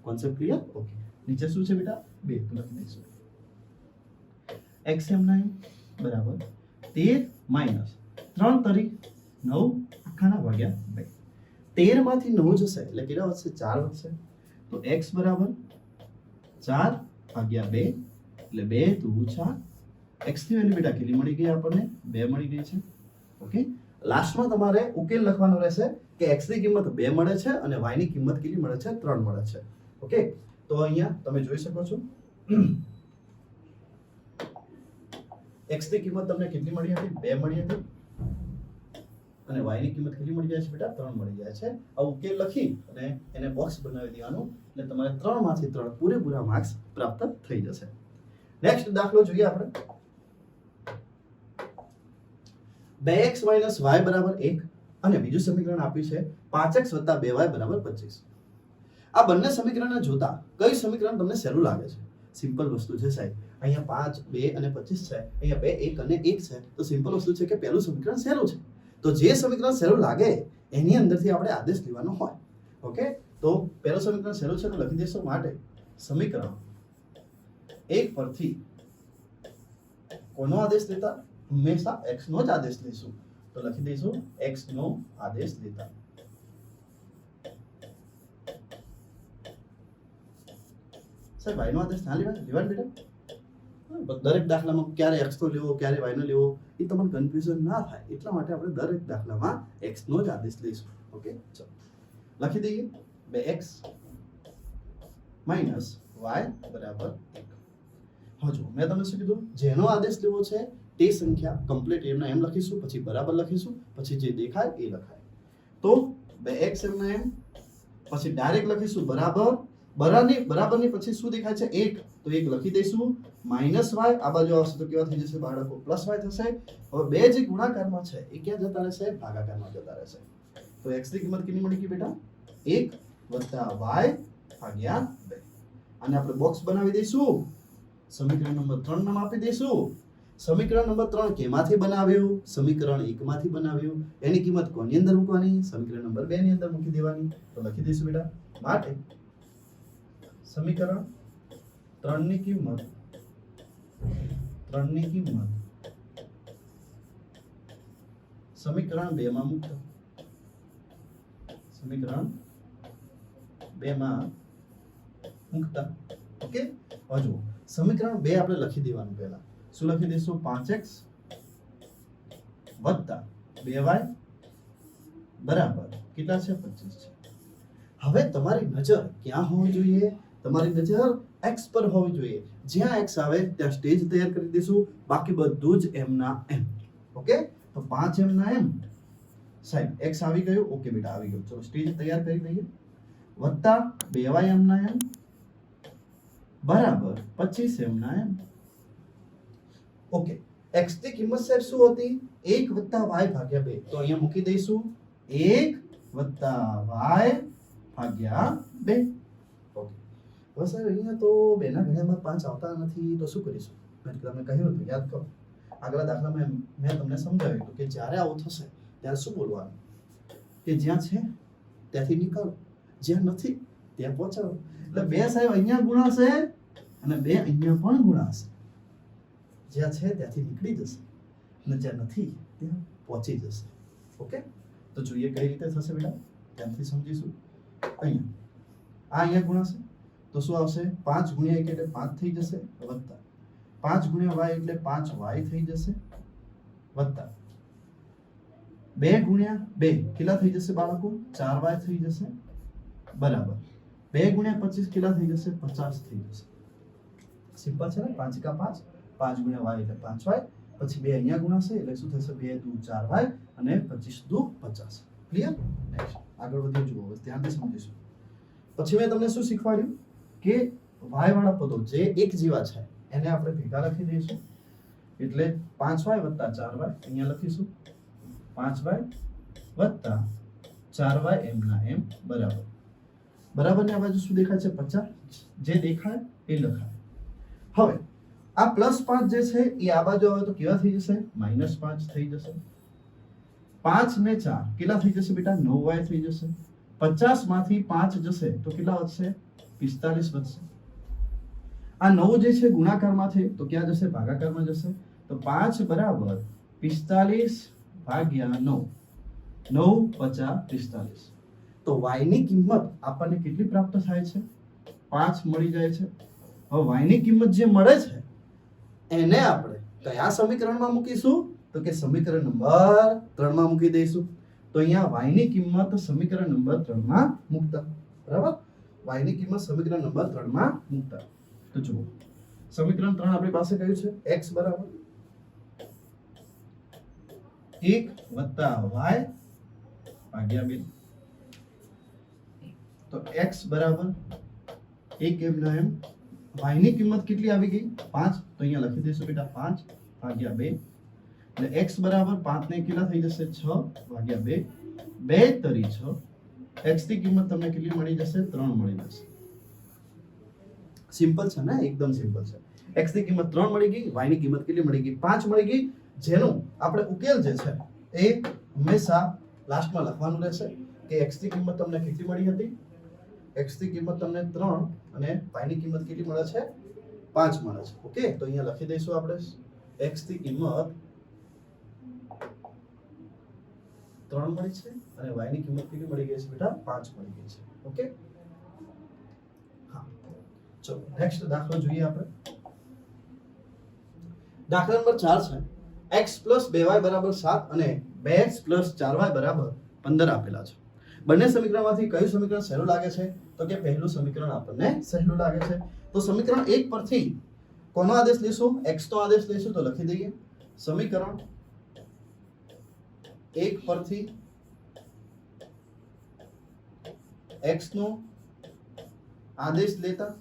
Concept clear? ઓકે. નીચે શું છે બેટા? 2 તો લખી દઈશું x એમના એમ બરાબર 13 માઇનસ 3 તરી 9 આખાના ભાગ્યા 2. 13 માંથી 9 જશે એટલે કેટલા વધશે? 4 વધશે. તો x બરાબર 4 ભાગ્યા 2 એટલે 2 દુ 4. x ની વેલ્યુ બેટા કેટલી મળી ગઈ આપણને? 2 મળી ગઈ છે. ઓકે, લાસ્ટમાં તમારે ઉકેલ લખવાનો રહેશે કે x ની કિંમત 2 મળે છે અને y ની કિંમત કેટલી મળે છે? 3 મળે છે. ઓકે, તો અહીંયા તમે જોઈ શકો છો x ની કિંમત તમને કેટલી મળી હતી? 2 મળી હતી અને y ની કિંમત કેટલી મળી જાય છે બેટા? 3 મળી જાય છે. આ ઉકેલ લખી અને એને બોક્સ બનાવી દેવાનું એટલે તમારે 3 માંથી 3 પૂરેપૂરા માર્ક્સ પ્રાપ્ત થઈ જશે. નેક્સ્ટ દાખલો જોઈએ આપણે. 2x y બરાબર 1 અને બીજું સમીકરણ આપ્યું છે 5x + 2y બરાબર 25. આ બંને સમીકરણને જોતા કઈ સમીકરણ તમને સહેલું લાગે છે? સિમ્પલ વસ્તુ છે સાહેબ. અહીંયા 5 2 અને 25 છે, અહીંયા 2 1 અને 1 છે, તો સિમ્પલ વસ્તુ છે કે પહેલું સમીકરણ સહેલું છે. તો જે સમીકરણ સહેલું લાગે એની અંદરથી આપણે આદેશ લેવાનો હોય. ઓકે, તો પહેલું સમીકરણ સહેલું છે તો લખી દઈશું માટે સમીકરણ 1 પરથી કોનો આદેશ લેતા? હંમેશા x નો જ આદેશ લઈશું. તો લખી દઈશું x નો આદેશ લેતા. સાહેબ y નો આદેશ ના લેવાય બેટા? દરેક દાખલામાં ક્યારે x નો લેવો ક્યારે y નો લેવો એ તમને કન્ફ્યુઝન ના થાય એટલા માટે આપણે દરેક દાખલામાં x નો જ આદેશ લઈશું. ઓકે, ચલો લખી દઈએ 2x માઇનસ y બરાબર 1. હવે જો મેં તમને શું કીધું? જેનો આદેશ લેવો છે તે સંખ્યા કમ્પ્લીટ એમના એમ લખીશું, પછી બરાબર લખીશું, પછી જે દેખાય એ લખાય. તો 2x એમના એમ, પછી ડાયરેક્ટ લખીશું બરાબર. બરાબરની પછી શું દેખાય છે? 1. તો 1 લખી દઈશું. માઇનસ y આ બાજુ આવશે તો કેવા થઈ જશે બાળકો? પ્લસ y થશે. હવે બે જે ગુણાકારમાં છે એ ક્યાં જતા રહેશે? ભાગાકારમાં જતા રહેશે. તો x ની કિંમત કેટલી મળી ગઈ બેટા? 1 + y ભાગ્યા 2. આને આપણે બોક્સ બનાવી દઈશું. સમીકરણ નંબર 3 નામ આપી દઈશું. સમીકરણ નંબર 3 કેમાંથી બનાવ્યું? સમીકરણ 1 માંથી બનાવ્યું. એની કિંમત કોની અંદર મૂકવાની? સમીકરણ નંબર 2 ની અંદર મૂકી દેવાની. તો લખી દઈશું બેટા માટે સમીકરણ 3 ની કિંમત સમીકરણ 2 માં મૂકતા. સમીકરણ 2 માં મૂકતા. ઓકે, હજુ સમીકરણ 2 આપણે લખી દેવાનું. પહેલા શું લખી દઈશું? 5x વત્તા 2y બરાબર કેટલા છે? 25 છે. હવે તમારી નજર ક્યાં હોવી જોઈએ? તમારી નજર x પર હોવી જોઈએ. જ્યાં x આવે ત્યાં સ્ટેજ તૈયાર કરી દઈશું, બાકી બધું જ એમના એમ. ઓકે, તો 5 એમના એમ સાહેબ x આવી ગયું. ઓકે બેટા આવી ગયું. ચલો સ્ટેજ તૈયાર કરી દઈએ. વત્તા 2y એમના એમ બરાબર 25 એમના એમ. ઓકે, x ની કિંમત સાહેબ શું હતી? 1 + y ભાગ્યા 2. તો અહીંયા મૂકી દઈશું 1 + y ભાગ્યા 2. ઓકે, બસ સાહેબ અહીંયા તો 2 ના ઘડિયામાં 5 આવતા નથી તો શું કરીશું? મેં તમને કહ્યું હતું યાદ કરો. આગલા દાખલામાં મેં તમને સમજાવ્યું હતું કે જ્યારે આવું થશે ત્યારે શું બોલવાનું? કે જ્યાં છે ત્યાંથી નીકળો, જ્યાં નથી ત્યાં પહોંચાડો. એટલે 2 સાહેબ અહીંયા ગુણાશે અને 2 અહીંયા પણ ગુણાશે. જ્યાં છે ત્યાંથી નીકળી જશે અને જ્યાં નથી ત્યાં પહોંચી જશે. ઓકે, તો જોઈએ કઈ રીતે થશે બેટા? ત્યાંથી સમજીશું. અહીંયા ગુણાશે તો શું આવશે? 5 × 1 એટલે 5 થઈ જશે, વત્તા 5 × y એટલે 5y થઈ જશે, વત્તા 2 × 2 કેટલા થઈ જશે બાળકો? 4y થઈ જશે, બરાબર 2 × 25 કેટલા થઈ જશે? 50 થઈ જશે. સિમ્પલ છે ને? 5 × 5 5 × y એટલે 5y, પછી 2 અહીંયા ગુણાશે એટલે શું થશે? 2 દુ 4y અને 25 દુ 50. ક્લિયર? નેક્સ્ટ આગળ વધીએ. જુઓ ધ્યાનથી સમજીશું. પછી મેં તમને શું શીખવાડ્યું કે વાય વાળા પદો જે એક જેવા છે એને આપણે ભેગા લખી દઈશું એટલે 5y + 4y અહીંયા લખીશું 5y + 4y એમના એમ બરાબર બરાબર ને આ બાજુ શું દેખાય છે 50 જે દેખાય એ લખાય હવે આ +5 જે છે એ આ બાજુ આવે તો કેવા થઈ જશે -5 થઈ જશે 5 ને 4 કેટલા થઈ જશે બેટા 9y થઈ જશે 50 માંથી 5 જશે તો કેટલા વધશે 45 વધશે આ 9 જે છે ગુણાકારમાં છે તો ક્યાં જશે ભાગાકારમાં જશે તો 5 = 45 ભાગ્યા 9 9 50 45 તો y ની કિંમત આપણને કેટલી પ્રાપ્ત થાય છે 5 મળી જાય છે હવે y ની કિંમત જે મળે છે એને આપણે કયા સમીકરણમાં મૂકીશું તો કે સમીકરણ નંબર 3 માં મૂકી દઈશું તો અહીંયા y ની કિંમત સમીકરણ નંબર 3 માં મૂકતા બરાબર y ની કિંમત સમીકરણ નંબર 3 માં મૂકતા તો જુઓ સમીકરણ 3 આપણી પાસે કયું છે x = 1 + y ભાગ્યા 2 તો x બરાબર 1 એમના એમ y ની કિંમત કેટલી આવી ગઈ 5 તો અહીંયા લખી દઈશું બેટા 5 ભાગ્યા 2 એટલે x બરાબર 5 ને કેટલા થઈ જશે 6 ભાગ્યા 2 2 તરી 6 x ની કિંમત તમને કેટલી મળી જશે 3 મળી જશે સિમ્પલ છે ને એકદમ સિમ્પલ છે x ની કિંમત 3 મળી ગઈ y ની કિંમત કેટલી મળી ગઈ 5 મળી ગઈ જેનો આપણે ઉકેલ જે છે એ હંમેશા લાસ્ટમાં લખવાનું રહેશે કે x ની કિંમત તમને કેટલી મળી હતી x ની કિંમત તમને 3 અને y ની કિંમત કેટલી મળે છે 5 મળે છે ઓકે તો અહીંયા લખી દઈશું આપણે x ની કિંમત 3 મળી છે અને y ની કિંમત કેટલી મળી ગઈ છે બેટા 5 મળી ગઈ છે ઓકે હા ચલો નેક્સ્ટ દાખલો જોઈએ આપણે દાખલા નંબર 4 છે x + 2y = 7 અને 2x + 4y = 15 આપેલા છે બંને સમીકરણમાંથી કયું સમીકરણ સહેલું લાગે છે તો કે પહેલું સમીકરણ આપણને સહેલું લાગે છે તો સમીકરણ 1 પરથી કોનો આદેશ લેશું x નો આદેશ લેશું તો લખી દઈએ સમીકરણ 1 પરથી x નો આદેશ લેતા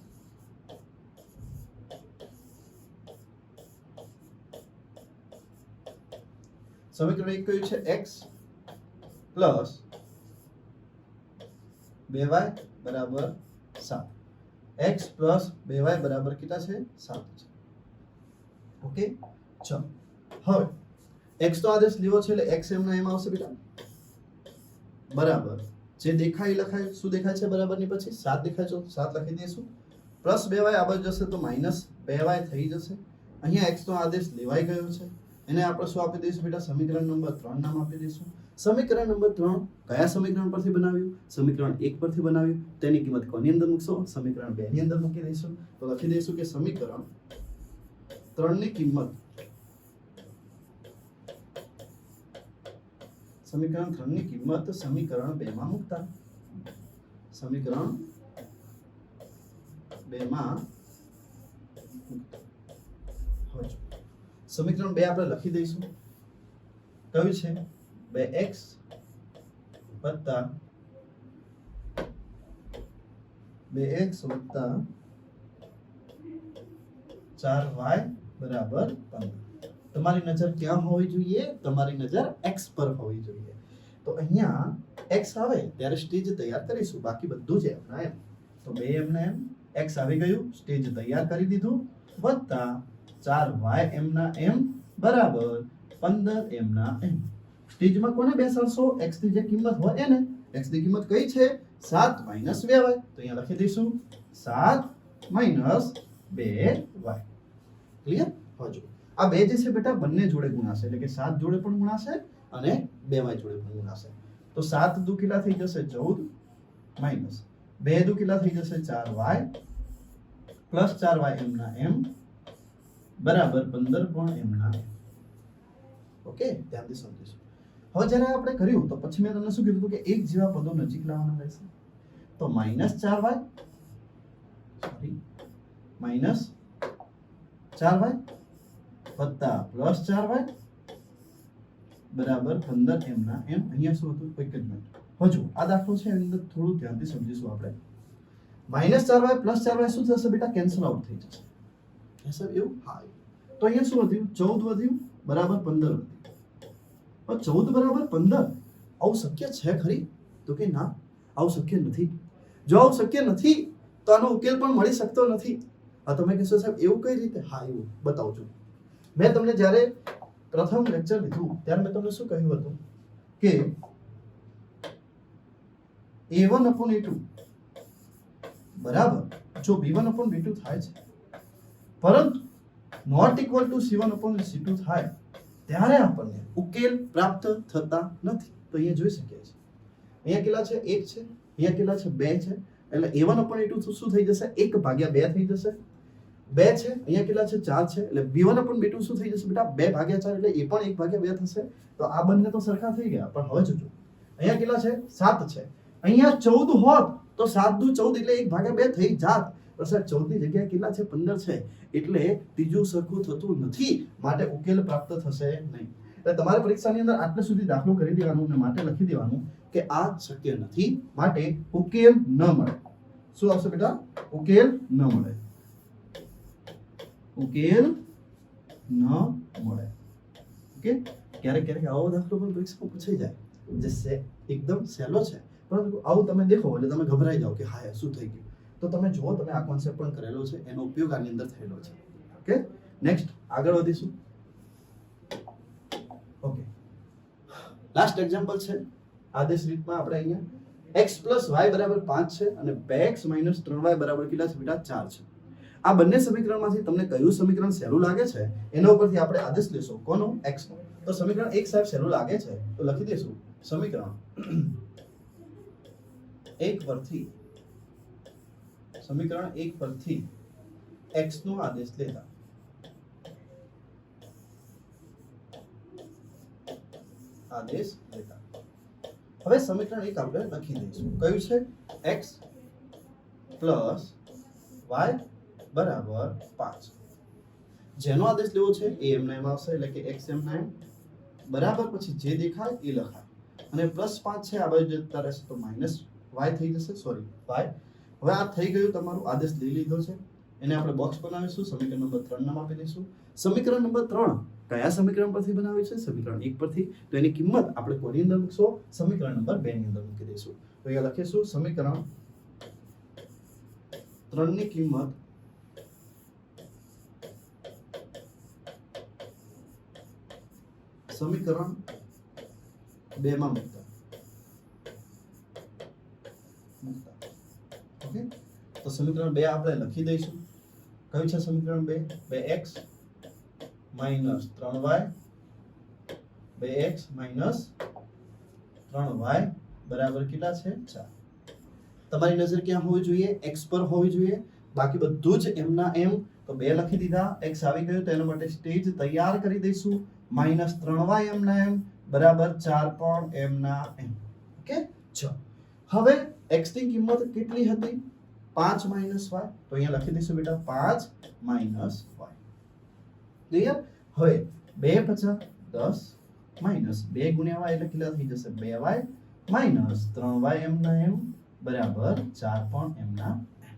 સમીકરણ 1 કયું છે x + 2y = 7 x + 2y બરાબર કેટલા છે 7 છે ઓકે ચલો હવે x નો આદેશ લેવો છે એટલે x એમના એમ આવશે બેટા બરાબર જે દેખાય લખાય શું દેખાય છે બરાબર ની પછી 7 દેખાય છે 7 લખી દઈશું +2y આ બાજુ જશે તો -2y થઈ જશે અહીંયા x નો આદેશ લેવાઈ ગયો છે એને આપણે શું આપી દઈશું બેટા સમીકરણ નંબર 3 નામ આપી દઈશું સમીકરણ નંબર 3 કયા સમીકરણ પરથી બનાવ્યું સમીકરણ 1 પરથી બનાવ્યું તેની કિંમત કોની અંદર મૂકશો સમીકરણ 2 ની અંદર મૂકી દઈશું તો લખી દઈશું કે સમીકરણ 3 ની કિંમત સમીકરણ 3 ની કિંમત સમીકરણ 2 માં મૂકતા સમીકરણ 2 માં હવે સમીકરણ 2 આપણે લખી દઈશું કયું છે 2x + 4y = 15 તમારી નજર ક્યાં હોવી જોઈએ તમારી નજર x પર હોવી જોઈએ તો અહીંયા x આવે ત્યારે સ્ટેજ તૈયાર કરીશું બાકી બધું છે એમના એમ તો 2 એમના એમ x આવી ગયું સ્ટેજ તૈયાર કરી દીધું વત્તા 4y એમના એમ બરાબર 15 એમના એમ સ્ટેજમાં કોને બેસાડશો x ની જે કિંમત હોય એને x ની કિંમત કઈ છે 7 - 2y તો અહીંયા લખી દઈશું 7 - 2y ક્લિયર હોજો આ બે જે છે બેટા બંને જોડે ગુણાશે એટલે કે 7 જોડે પણ ગુણાશે અને 2y જોડે પણ ગુણાશે તો 7 દુ કેટલા થઈ જશે 14 માઈનસ 2 દુ કેટલા થઈ જશે 4y પ્લસ 4y એમના એમ બરાબર 15 પણ એમના ઓકે ધ્યાનથી સમજીશું હવે જ્યારે આપણે કર્યું તો પછી મેં તમને શું કીધું હતું કે એક જેવા પદો નજીક લાવવાના રહેશે તો -4y સોરી -4y વત્તા +4y બરાબર 15 એમના એમ અહીંયા શું હતું એક જ મિનિટ હજુ આ દાખલો છે એની અંદર થોડું ધ્યાનથી સમજીશું આપણે -4y + 4y શું થશે બેટા? કેન્સલ આઉટ થઈ જશે. સાહેબ એવું? હા. તો અહીંયા શું વધ્યું? 14 વધ્યું બરાબર 15 વધ્યું. 14 બરાબર 15 આવું શક્ય છે ખરી? તો કે ના, આવું શક્ય નથી. જો આવું શક્ય નથી તો આનો ઉકેલ પણ મળી શકતો નથી. આ તમે કહેશો સાહેબ એવું કઈ રીતે? હા, એવું બતાવું છું. મેં તમને જ્યારે પ્રથમ લેક્ચર લીધું ત્યારે મેં તમને શું કહ્યું હતું કે a1/a2 બરાબર જો b1/b2 થાય છે પરંતુ નોટ ઇક્વલ ટુ c1/c2 થાય ત્યારે આપણને ઉકેલ પ્રાપ્ત થતા નથી. તો અહીંયા જોઈ શકીએ છીએ અહીંયા કેટલા છે? 1 છે, અહીંયા કેટલા છે? 2 છે. એટલે a1/a2 શું થઈ જશે? 1/2 થઈ જશે. 2 છે, અહીંયા કેટલા છે? 4 છે. એટલે b1/b2 શું થઈ જશે બેટા? 2/4 એટલે એ પણ 1/2 થશે. તો આ બંને તો સરખા થઈ ગયા. પણ હવે જોજો અહીંયા કેટલા છે? 7 છે. અહીંયા 14 હોત તો 7 દુ 14 એટલે 1/2 થઈ જાત. પણ સાહેબ 14 ની જગ્યાએ કેટલા છે? 15 છે. એટલે ત્રીજું સરખું થતું નથી, માટે ઉકેલ પ્રાપ્ત થશે નહીં. એટલે તમારે પરીક્ષાની અંદર આટલે સુધી દાખલો કરી દેવાનો અને માટે લખી દેવાનું કે આ શક્ય નથી, માટે ઉકેલ ન મળે. શું આવશે બેટા? ઉકેલ ન મળે. ઉકેલ ન મળે. ઓકે, ક્યારેક ક્યારેક આવો દાખલો પણ પરીક્ષામાં પૂછાઈ જાય જે એકદમ સહેલો છે, પરંતુ આવું તમે દેખો એટલે તમે ગભરાઈ જાઓ કે હા શું થઈ ગયું. તો તમે જુઓ, તમે આ કોન્સેપ્ટ પણ કરેલો છે, એનો ઉપયોગ આની અંદર થયેલો છે. ઓકે, નેક્સ્ટ આગળ વધીશું. ઓકે, લાસ્ટ એક્ઝામ્પલ છે આદેશ રીતમાં. આપણે અહીંયા x + y = 5 છે અને 2x - 3y = કેટલા છે બેટા? 4 છે. આ બંને સમીકરણમાંથી તમને કયું સમીકરણ સહેલું લાગે છે એના ઉપરથી આપણે આદેશ લેશું. કોનો? x નો. તો સમીકરણ 1 સાહેબ સહેલું લાગે છે તો લખી દઈશું સમીકરણ 1 પરથી x નો આદેશ લેતા હવે સમીકરણ 1 આપણે લખી દઈશું. કયું છે? x + y = 5. જેનો આદેશ લેવો છે એ એમના એમ આવશે, એટલે કે x એમના એમ બરાબર પછી જે દેખાય એ લખાય અને +5 છે આ બાજુ જતા રહેશે તો -y થઈ જશે. Sorry, y. હવે આ થઈ ગયું તમારું. આદેશ લઈ લીધો છે, એને આપણે બોક્સ બનાવીશું. સમીકરણ નંબર 3 નામ આપી દઈશું. સમીકરણ નંબર 3 કયા સમીકરણ પરથી બનાવ્યું છે? સમીકરણ 1 પરથી. તો એની કિંમત આપણે કોની અંદર મૂકશો? સમીકરણ નંબર 2 ની અંદર મૂકી દઈશું. તો અહીંયા લખીશું સમીકરણ 3 ની કિંમત સમીકરણ 2 માં મૂકતા. ઓકે, તો સમીકરણ 2 આપણે લખી દઈશું. કયું છે સમીકરણ 2? 2x - 3y 2x - 3y બરાબર કેટલા છે? 4. તમારી નજર ક્યાં હોવી જોઈએ? x પર હોવી જોઈએ. બાકી બધું જ એમના એમ. તો 2 લખી દીધા, x આવી ગયું તો એના માટે સ્ટેજ તૈયાર કરી દઈશું. -3y એમના એમ બરાબર 4 પણ એમના એમ. ઓકે, ચલો હવે x ની કિંમત કેટલી હતી? 5 - y. તો અહીંયા લખી દઈશું બેટા 5 - y. ક્લિયર? હવે 2 × 10 - 2 × y એટલે કેટલા થઈ જશે? 2y - 3y એમના એમ બરાબર 4 પણ એમના એમ.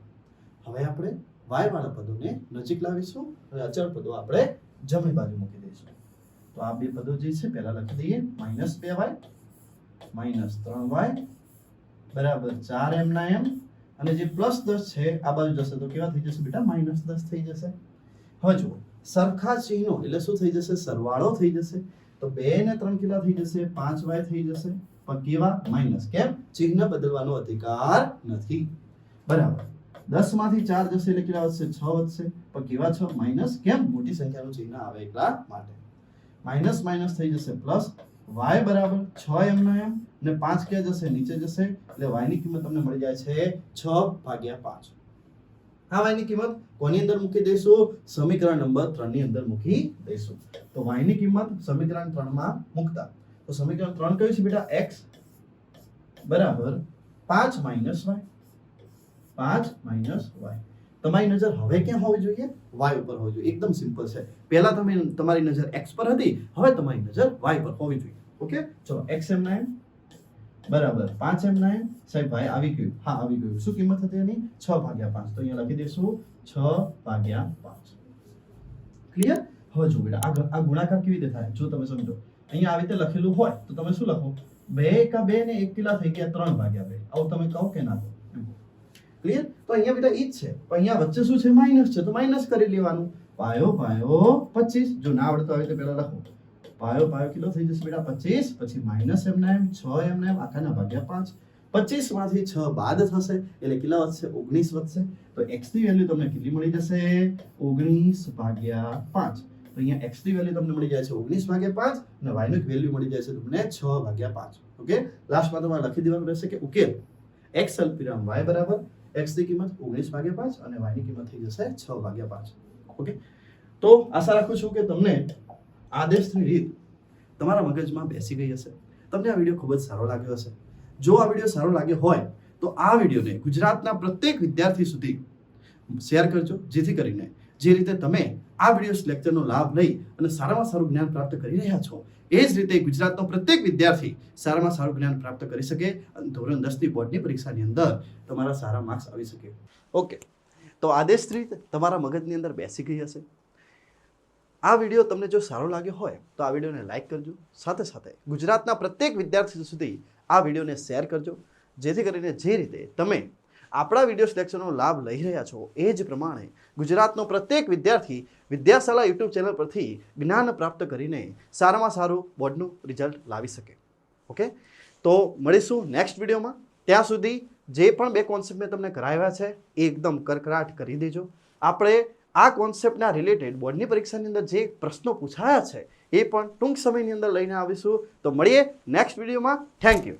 હવે આપણે y વાળા પદોને નજીક લાવીશું અને અચળ પદો આપણે જમણી બાજુ મૂકી દઈશું. તો આ બે પદો જે છે પહેલા લખી દઈએ. -2y - 3y બરાબર 4 એમના એમ અને જે +10 છે આ બાજુ જશે તો કેવા થઈ જશે બેટા? -10 થઈ જશે. હવે જુઓ, સરખા ચિહ્નો એટલે શું થઈ જશે? સરવાળો થઈ જશે. તો 2 ને 3 કેટલા થઈ જશે? 5y થઈ જશે. પણ કેવા? માઈનસ. કેમ? ચિહ્ન બદલવાનો અધિકાર નથી. બરાબર. 10 માંથી 4 જશે એટલે કેટલા વધશે? 6 વધશે. પણ કેવા 6? માઈનસ. કેમ? મોટી સંખ્યાનું ચિહ્ન આવે એટલા માટે. માઈનસ માઈનસ થઈ જશે પ્લસ. y બરાબર 6 એમના એમ અને 5 ક્યાં જશે? નીચે જશે. એટલે y ની કિંમત તમને મળી જાય છે 6/5. આ y ની કિંમત કોની અંદર મૂકી દઈશું? સમીકરણ નંબર 3 ની અંદર મૂકી દઈશું. તો y ની કિંમત સમીકરણ 3 માં મૂકતા તો સમીકરણ 3 કયું છે બેટા? x બરાબર 5 માઈનસ y. 5 minus y. તમારી નજર હવે ક્યાં હોવી જોઈએ? y ઉપર હોવી જોઈએ. એકદમ સિમ્પલ છે. પહેલા તમારી નજર x પર હતી, હવે તમારી નજર y પર હોવી જોઈએ. ઓકે, ચલો x એમ 9 બરાબર 5m9 સાહેબ ભાઈ આવી ગયું. હા આવી ગયું. શું કિંમત હતી એની 6/5. તો અહીંયા લખી દઈશું 6/5. ક્લિયર? હવે જો બેટા આ ગુણાકાર કેવી રીતે થાય જો તમે સમજો. અહીંયા આવી રીતે લખેલું હોય તો તમે શું લખો 2 કા 2 ને 1 કેટલા થઈ ગયા 3/2. આવું તમે કહો કે ના કહો? ક્લિયર? તો અહીંયા બેટા ઈ જ છે. પણ અહીંયા વચ્ચે શું છે માઈનસ છે તો માઈનસ કરી લેવાનું. પાયો 25. જો ના આવડતો આવે તો પહેલા લખો પાયો કેટલો થઈ જશે બેટા 25. પછી -m9 6m9 આખાના ભાગ્યા 5. 25 માંથી 6 બાદ થશે એટલે કેટલા વધશે 19 વધશે. તો x ની વેલ્યુ તમને કેટલી મળી જશે 19/5. તો અહીંયા x ની વેલ્યુ તમને મળી જાય છે 19/5 અને y ની વેલ્યુ મળી જાય છે તમને 6/5. ઓકે લાસ્ટમાં તમારે લખી દેવાનું રહેશે કે ઉકેલ x અલ્પવિરામ y બરાબર x ની કિંમત 19/5 અને y ની કિંમત થઈ જશે 6/5. ઓકે તો આશા રાખું છું કે તમને આદેશની રીત તમારા મગજમાં બેસી ગઈ હશે. તમને આ વિડીયો ખૂબ જ સારો લાગ્યો હશે. જો આ વિડીયો સારો લાગ્યો હોય તો આ વિડીયોને ગુજરાતના પ્રત્યેક વિદ્યાર્થી સુધી શેર કરજો જેથી કરીને જે રીતે તમે આ વિડીયો લેક્ચરનો લાભ લઈ અને સારામાં સારું જ્ઞાન પ્રાપ્ત કરી રહ્યા છો એ જ રીતે ગુજરાતનો પ્રત્યેક વિદ્યાર્થી સારામાં સારું જ્ઞાન પ્રાપ્ત કરી શકે અને ધોરણ 10ની બોર્ડની પરીક્ષાની અંદર તમારા સારા માર્ક્સ આવી શકે. ઓકે તો આદેશ રીત તમારા મગજની અંદર બેસી ગઈ હશે. આ વિડીયો તમને જો સારો લાગ્યો હોય તો આ વિડીયોને લાઈક કરજો. સાથે સાથે ગુજરાતના પ્રત્યેક વિદ્યાર્થી સુધી આ વિડીયોને શેર કરજો જેથી કરીને જે રીતે તમે આપણા વિડીયો લેક્ચરનો લાભ લઈ રહ્યા છો એ જ પ્રમાણે ગુજરાતનો પ્રત્યેક વિદ્યાર્થી વિદ્યાશાલા યુટ્યુબ ચેનલ પરથી જ્ઞાન પ્રાપ્ત કરીને સારામાં સારું બોર્ડનું રિઝલ્ટ લાવી શકે. ઓકે તો મળીશું નેક્સ્ટ વિડીયોમાં. ત્યાં સુધી જે પણ 2 કોન્સેપ્ટ મેં તમને કરાવ્યા છે એ એકદમ કરકરાટ કરી દેજો. આપણે આ કોન્સેપ્ટના રિલેટેડ બોર્ડની પરીક્ષાની અંદર જે પ્રશ્નો પૂછાયા છે એ પણ ટૂંક સમયની અંદર લઈને આવીશું. તો મળીએ નેક્સ્ટ વિડીયોમાં. Thank you.